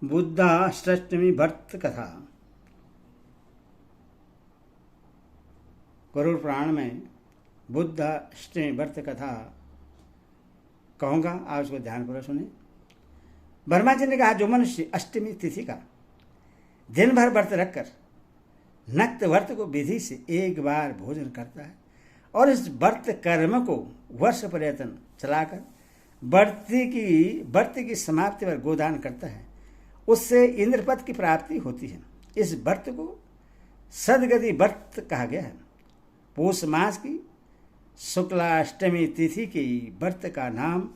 बुद्धाष्टमी व्रत कथा। गरुड़ पुराण में बुद्धाष्टमी व्रत कथा कहूँगा, आप उसको ध्यानपूर्वक सुने। ब्रह्मा जी ने कहा, जो मनुष्य अष्टमी तिथि का दिन भर व्रत रखकर नक्त व्रत को विधि से एक बार भोजन करता है और इस व्रत कर्म को वर्ष पर्यटन चलाकर व्रत की समाप्ति पर गोदान करता है, उससे इंद्रपद की प्राप्ति होती है। इस व्रत को सदगति व्रत कहा गया है। पौष मास की शुक्लाष्टमी तिथि के व्रत का नाम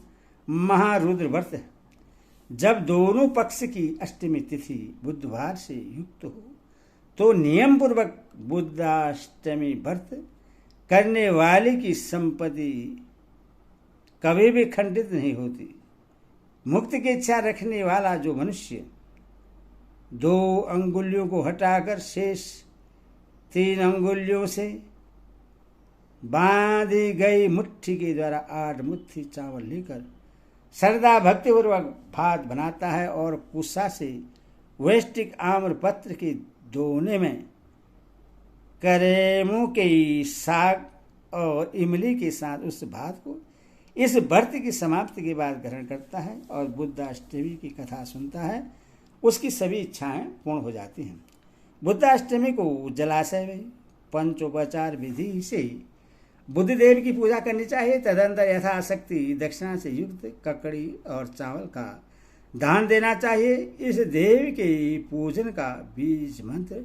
महारुद्र व्रत है। जब दोनों पक्ष की अष्टमी तिथि बुधवार से युक्त हो तो नियम पूर्वक बुद्धाष्टमी व्रत करने वाले की संपत्ति कभी भी खंडित नहीं होती। मुक्ति की इच्छा रखने वाला जो मनुष्य 2 अंगुलियों को हटाकर शेष 3 अंगुलियों से बांधी गई मुट्ठी के द्वारा 8 मुट्ठी चावल लेकर श्रद्धा भक्तिपूर्वक भात बनाता है और कुसा से वैष्टिक आम्र पत्र के दोने में करेमू के साग और इमली के साथ उस भात को इस व्रत की समाप्ति के बाद ग्रहण करता है और बुद्धाष्टमी की कथा सुनता है, उसकी सभी इच्छाएं पूर्ण हो जाती हैं। बुद्धाष्टमी को जलाशय में पंचोपचार विधि से बुद्धदेव की पूजा करनी चाहिए। तदंतर यथाशक्ति दक्षिणा से युक्त ककड़ी और चावल का दान देना चाहिए। इस देव के पूजन का बीज मंत्र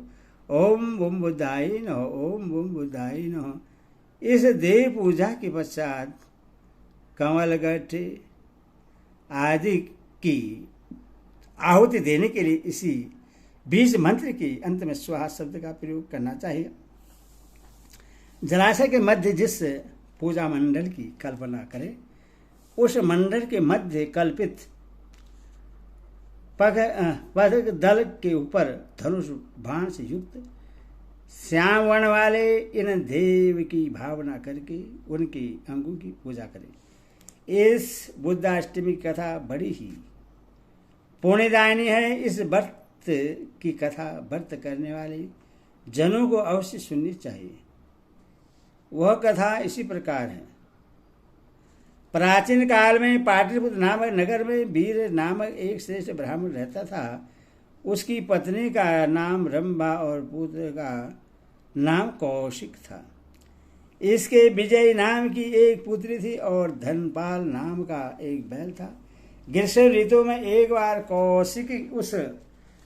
ओम बुम बुद्धाय नमः, ओम बुम बुद्धाय नमः। इस देव पूजा के पश्चात कमल गट्ठे आदि की आहुति देने के लिए इसी बीज मंत्र के अंत में स्वाहा शब्द का प्रयोग करना चाहिए। जलाशय के मध्य जिस पूजा मंडल की कल्पना करें, उस मंडल के मध्य कल्पित पदक दल के ऊपर धनुष बाण से युक्त श्याम वर्ण वाले इन देव की भावना करके उनके अंगों की पूजा करें। इस बुद्धाष्टमी की कथा बड़ी ही पुण्यदायिनी है। इस व्रत की कथा व्रत करने वाले जनों को अवश्य सुननी चाहिए। वह कथा इसी प्रकार है। प्राचीन काल में पाटलिपुत्र नामक नगर में वीर नामक एक श्रेष्ठ ब्राह्मण रहता था। उसकी पत्नी का नाम रंभा और पुत्र का नाम कौशिक था। इसके विजय नाम की एक पुत्री थी और धनपाल नाम का एक बैल था। ग्रीष्म ऋतु में एक बार कौशिक उस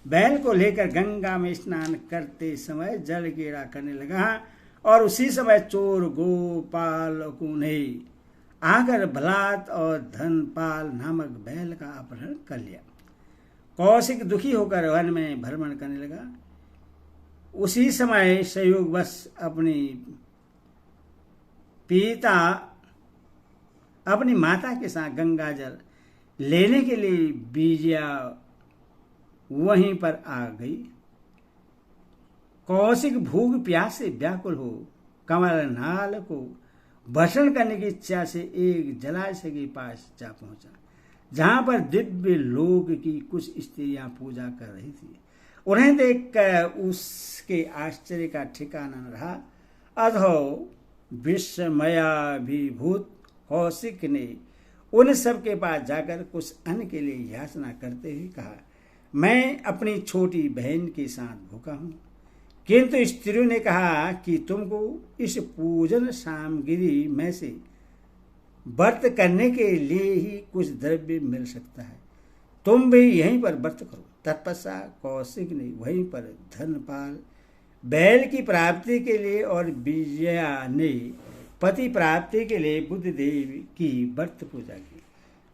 बैल को लेकर गंगा में स्नान करते समय जल क्रीड़ा करने लगा और उसी समय चोर गोपाल ने आकर बलात् और धनपाल नामक बैल का अपहरण कर लिया। कौशिक दुखी होकर वन में भ्रमण करने लगा। उसी समय संयोगवश अपनी माता के साथ गंगा जल लेने के लिए बीजिया वहीं पर आ गई। कौशिक भूख प्यास से व्याकुल हो कमलनाल को भक्षण करने की इच्छा से एक जलाशय के पास जा पहुंचा, जहां पर दिव्य लोक की कुछ स्त्रियां पूजा कर रही थी। उन्हें देखकर उसके आश्चर्य का ठिकाना न रहा। अधो विस्मयाभिभूत कौशिक ने उन सब के पास जाकर कुछ अन्न के लिए याचना करते हुए कहा, मैं अपनी छोटी बहन के साथ भूखा हूँ। किंतु स्त्रियों ने कहा कि तुमको इस पूजन सामग्री में से व्रत करने के लिए ही कुछ द्रव्य मिल सकता है, तुम भी यहीं पर व्रत करो। तत्पश्चात कौशिक ने वहीं पर धनपाल बैल की प्राप्ति के लिए और विजया ने पति प्राप्ति के लिए बुद्धदेव की व्रत पूजा की।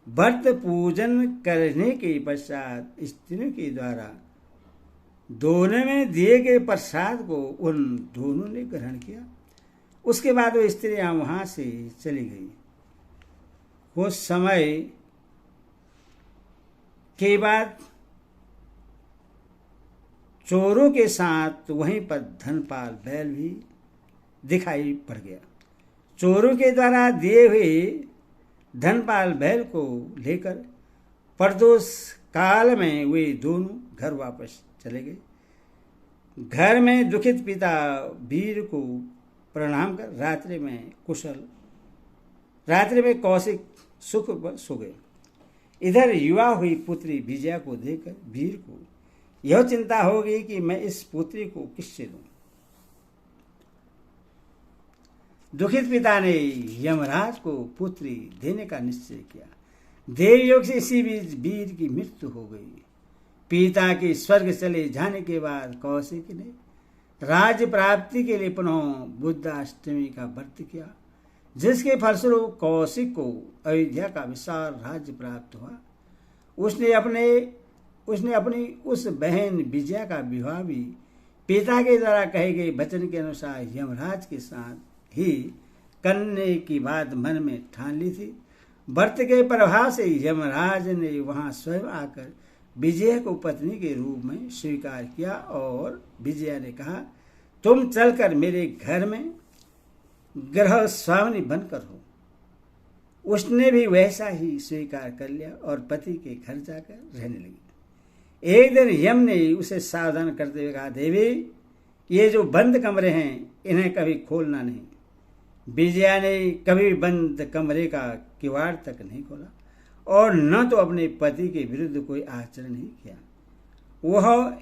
व्रत पूजन करने के पश्चात स्त्रियों के द्वारा दोनों में दिए गए प्रसाद को उन दोनों ने ग्रहण किया। उसके बाद वो स्त्रियां वहां से चली गई। कुछ समय के बाद चोरों के साथ वहीं पर धनपाल बैल भी दिखाई पड़ गया। चोरों के द्वारा दिए हुए धनपाल बैल को लेकर प्रदोष काल में वे दोनों घर वापस चले गए। घर में दुखित पिता वीर को प्रणाम कर रात्रि में कौशिक सुख पर सो गए। इधर युवा हुई पुत्री विजया को देखकर वीर को यह चिंता हो गई कि मैं इस पुत्री को किससे दूं। दुखित पिता ने यमराज को पुत्री देने का निश्चय किया। देवयोग से इसी बीच वीर की मृत्यु हो गई। पिता के स्वर्ग चले जाने के बाद कौशिक ने राज्य प्राप्ति के लिए पुनः बुद्धाष्टमी का व्रत किया, जिसके फलस्वरूप कौशिक को अयोध्या का विशाल राज्य प्राप्त हुआ। उसने अपनी उस बहन विजया का विवाह भी पिता के द्वारा कहे गए वचन के अनुसार यमराज के साथ ही करने की बात मन में ठान ली थी। व्रत के प्रभाव से यमराज ने वहां स्वयं आकर विजया को पत्नी के रूप में स्वीकार किया और विजया ने कहा, तुम चलकर मेरे घर में गृह स्वामिनी बनकर हो। उसने भी वैसा ही स्वीकार कर लिया और पति के घर जाकर रहने लगी। एक दिन यम ने उसे सावधान करते हुए कहा, देवी, ये जो बंद कमरे हैं इन्हें कभी खोलना नहीं। विजया ने कभी बंद कमरे का किवाड़ तक नहीं खोला और न तो अपने पति के विरुद्ध कोई आचरण ही किया। वह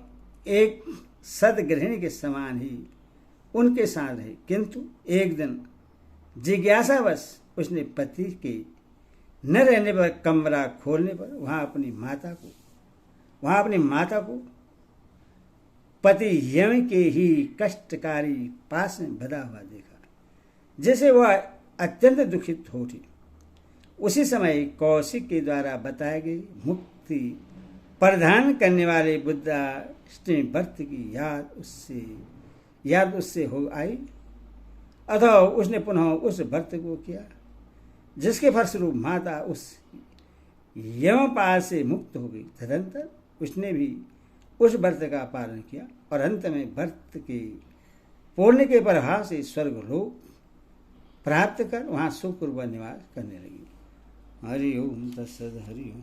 एक सदगृहिणी के समान ही उनके साथ रही, किंतु एक दिन जिज्ञासावश उसने पति के न रहने पर कमरा खोलने पर वहां अपनी माता को पति यम के ही कष्टकारी पास में बधा हुआ देखा, जिसे वह अत्यंत दुखित हो उठी। उसी समय कौशिक के द्वारा बताए गए मुक्ति प्रदान करने वाले बुद्धाष्टमी व्रत की याद उससे हो आई, अतः उसने पुनः उस व्रत को किया, जिसके फलस्वरूप माता उस यमपाश से मुक्त हो गई। तदंतर उसने भी उस व्रत का पालन किया और अंत में व्रत के पूर्ण के प्रभाव से स्वर्गलोक प्राप्त कर वहां सुखपूर्वक निवास करने लगी। हरि ओम तत्सद। हरि ओम।